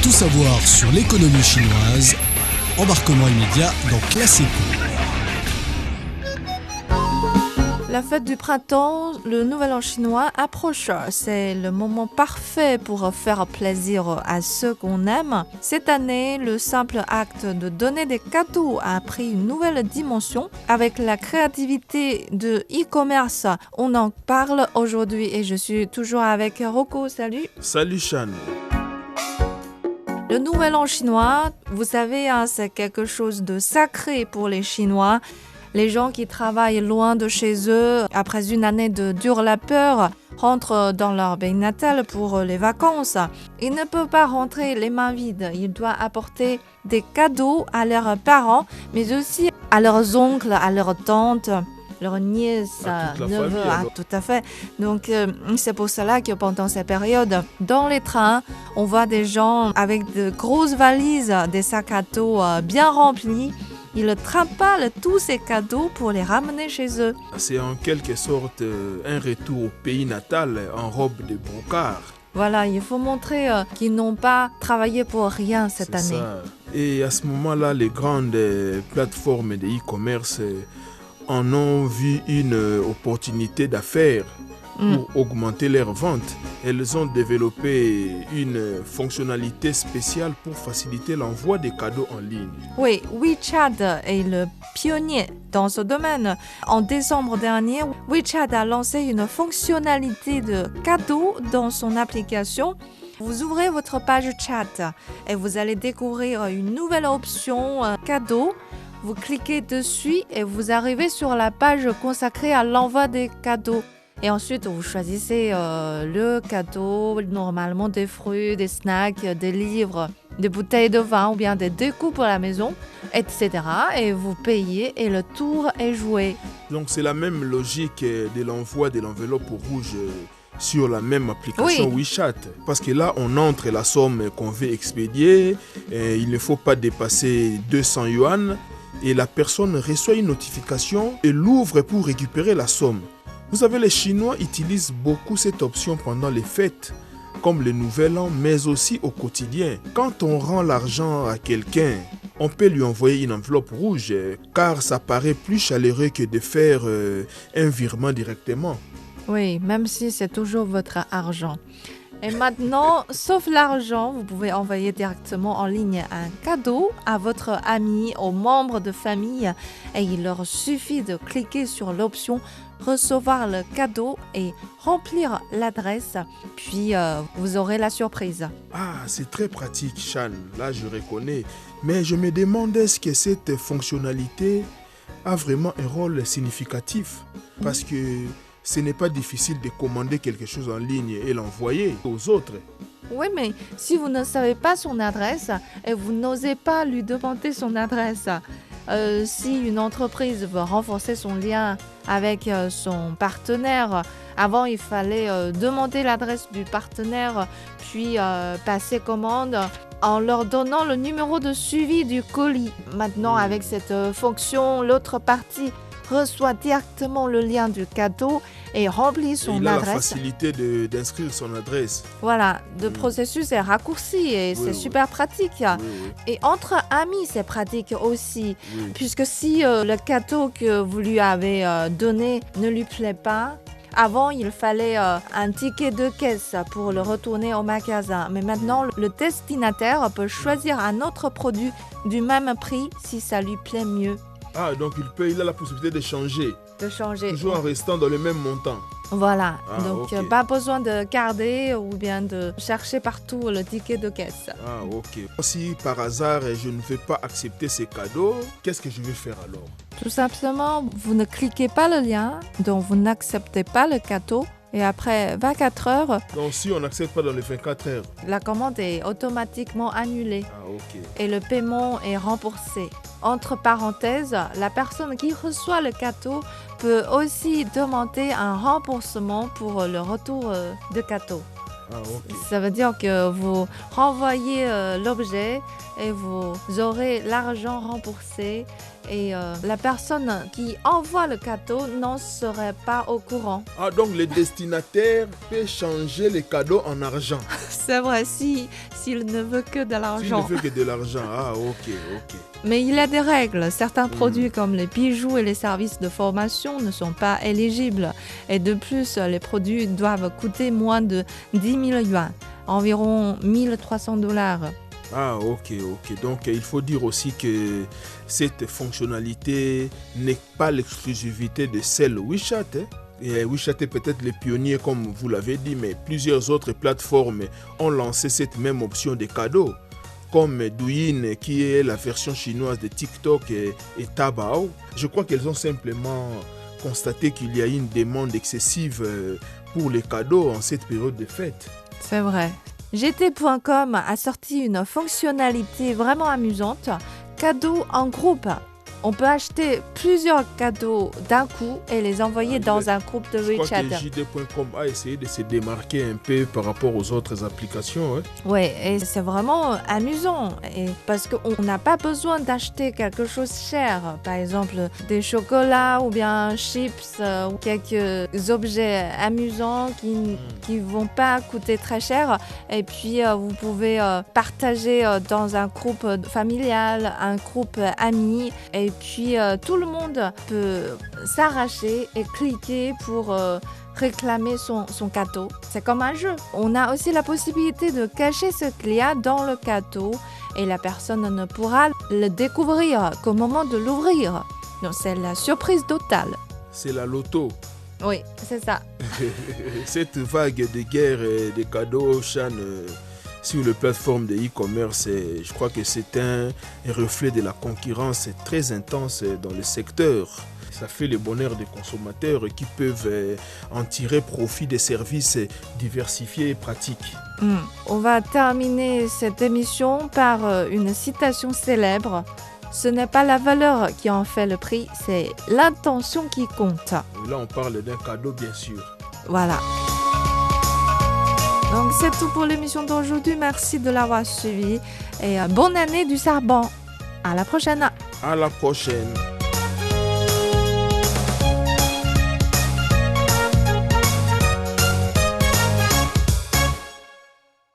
Tout savoir sur l'économie chinoise, embarquement immédiat dans Classe Éco. La fête du printemps, le Nouvel An chinois approche. C'est le moment parfait pour faire plaisir à ceux qu'on aime. Cette année, le simple acte de donner des cadeaux a pris une nouvelle dimension. Avec la créativité de e-commerce, on en parle aujourd'hui et je suis toujours avec Rocco. Salut. Salut Chan. Le Nouvel An chinois, vous savez, c'est quelque chose de sacré pour les Chinois. Les gens qui travaillent loin de chez eux, après une année de dure labeur, rentrent dans leur pays natal pour les vacances. Ils ne peuvent pas rentrer les mains vides. Ils doivent apporter des cadeaux à leurs parents, mais aussi à leurs oncles, à leurs tantes, leurs nièces, neveux. Tout à fait. Donc, c'est pour cela que pendant cette période, dans les trains, on voit des gens avec de grosses valises, des sacs à dos bien remplis. Ils trimballent tous ces cadeaux pour les ramener chez eux. C'est en quelque sorte un retour au pays natal en robe de brocart. Voilà, il faut montrer qu'ils n'ont pas travaillé pour rien cette année. Ça. Et à ce moment-là, les grandes plateformes de e-commerce en ont vu une opportunité d'affaires pour augmenter leurs ventes. Elles ont développé une fonctionnalité spéciale pour faciliter l'envoi des cadeaux en ligne. Oui, WeChat est le pionnier dans ce domaine. En décembre dernier, WeChat a lancé une fonctionnalité de cadeaux dans son application. Vous ouvrez votre page chat et vous allez découvrir une nouvelle option cadeau. Vous cliquez dessus et vous arrivez sur la page consacrée à l'envoi des cadeaux. Et ensuite, vous choisissez le cadeau, normalement des fruits, des snacks, des livres, des bouteilles de vin ou bien des décos pour la maison, etc. Et vous payez et le tour est joué. Donc c'est la même logique de l'envoi de l'enveloppe rouge sur la même application WeChat. Parce que là, on entre la somme qu'on veut expédier, et il ne faut pas dépasser 200 yuan et la personne reçoit une notification et l'ouvre pour récupérer la somme. Vous savez, les Chinois utilisent beaucoup cette option pendant les fêtes, comme le Nouvel An, mais aussi au quotidien. Quand on rend l'argent à quelqu'un, on peut lui envoyer une enveloppe rouge, car ça paraît plus chaleureux que de faire un virement directement. Oui, même si c'est toujours votre argent. Et maintenant, sauf l'argent, vous pouvez envoyer directement en ligne un cadeau à votre ami, aux membres de famille, et il leur suffit de cliquer sur l'option recevoir le cadeau et remplir l'adresse, puis vous aurez la surprise. Ah, c'est très pratique, Chan, là je reconnais. Mais je me demande, est-ce que cette fonctionnalité a vraiment un rôle significatif? Parce que ce n'est pas difficile de commander quelque chose en ligne et l'envoyer aux autres. Oui, mais si vous ne savez pas son adresse et vous n'osez pas lui demander son adresse, si une entreprise veut renforcer son lien avec son partenaire, avant il fallait demander l'adresse du partenaire, puis passer commande en leur donnant le numéro de suivi du colis. Maintenant, avec cette fonction, l'autre partie reçoit directement le lien du cadeau et remplit son adresse. Il a la facilité d'inscrire son adresse. Voilà, le processus est raccourci et c'est super pratique. Et entre amis, c'est pratique aussi, puisque si le cadeau que vous lui avez donné ne lui plaît pas, avant, il fallait un ticket de caisse pour le retourner au magasin. Mais maintenant, le destinataire peut choisir un autre produit du même prix si ça lui plaît mieux. Ah, donc il a la possibilité de changer. Toujours en restant dans le même montant. Voilà, donc pas besoin de garder ou bien de chercher partout le ticket de caisse. Ah, ok. Si par hasard je ne veux pas accepter ces cadeaux, qu'est-ce que je vais faire alors? Tout simplement, vous ne cliquez pas le lien, donc vous n'acceptez pas le cadeau. Et après 24 heures... Donc si on n'accepte pas dans les 24 heures, la commande est automatiquement annulée. Ah, ok. Et le paiement est remboursé. Entre parenthèses, la personne qui reçoit le cadeau peut aussi demander un remboursement pour le retour de cadeau. Ah, ok. Ça veut dire que vous renvoyez l'objet et vous aurez l'argent remboursé et la personne qui envoie le cadeau n'en serait pas au courant. Ah, donc le destinataire peut changer les cadeaux en argent. C'est vrai, s'il ne veut que de S'il l'argent. ne veut que de l'argent, ah ok, ok. Mais il y a des règles. Certains produits comme les bijoux et les services de formation ne sont pas éligibles. Et de plus, les produits doivent coûter moins de 10 000 yuan, environ 1300 $. Ah ok, ok. Donc il faut dire aussi que cette fonctionnalité n'est pas l'exclusivité de celle WeChat. Et WeChat est peut-être les pionniers comme vous l'avez dit, mais plusieurs autres plateformes ont lancé cette même option de cadeaux. Comme Douyin qui est la version chinoise de TikTok et Taobao. Je crois qu'elles ont simplement constaté qu'il y a une demande excessive pour les cadeaux en cette période de fête. C'est vrai. JT.com a sorti une fonctionnalité vraiment amusante, cadeaux en groupe. On peut acheter plusieurs cadeaux d'un coup et les envoyer dans un groupe de Je crois WeChat. que JD.com a essayé de se démarquer un peu par rapport aux autres applications. Oui, et c'est vraiment amusant parce qu'on n'a pas besoin d'acheter quelque chose de cher. Par exemple, des chocolats ou bien chips ou quelques objets amusants qui vont pas coûter très cher. Et puis, vous pouvez partager dans un groupe familial, un groupe ami. Et puis, tout le monde peut s'arracher et cliquer pour réclamer son cadeau. C'est comme un jeu. On a aussi la possibilité de cacher ce qu'il y a dans le cadeau et la personne ne pourra le découvrir qu'au moment de l'ouvrir. Donc, c'est la surprise totale. C'est la loto. Oui, c'est ça. Cette vague de guerre et de cadeaux, Chan, sur les plateformes de e-commerce, je crois que c'est un reflet de la concurrence très intense dans le secteur. Ça fait le bonheur des consommateurs qui peuvent en tirer profit des services diversifiés et pratiques. On va terminer cette émission par une citation célèbre. Ce n'est pas la valeur qui en fait le prix, c'est l'intention qui compte. Et là, on parle d'un cadeau, bien sûr. Voilà. Donc c'est tout pour l'émission d'aujourd'hui. Merci de l'avoir suivi et bonne année du Sarban. À la prochaine. À la prochaine.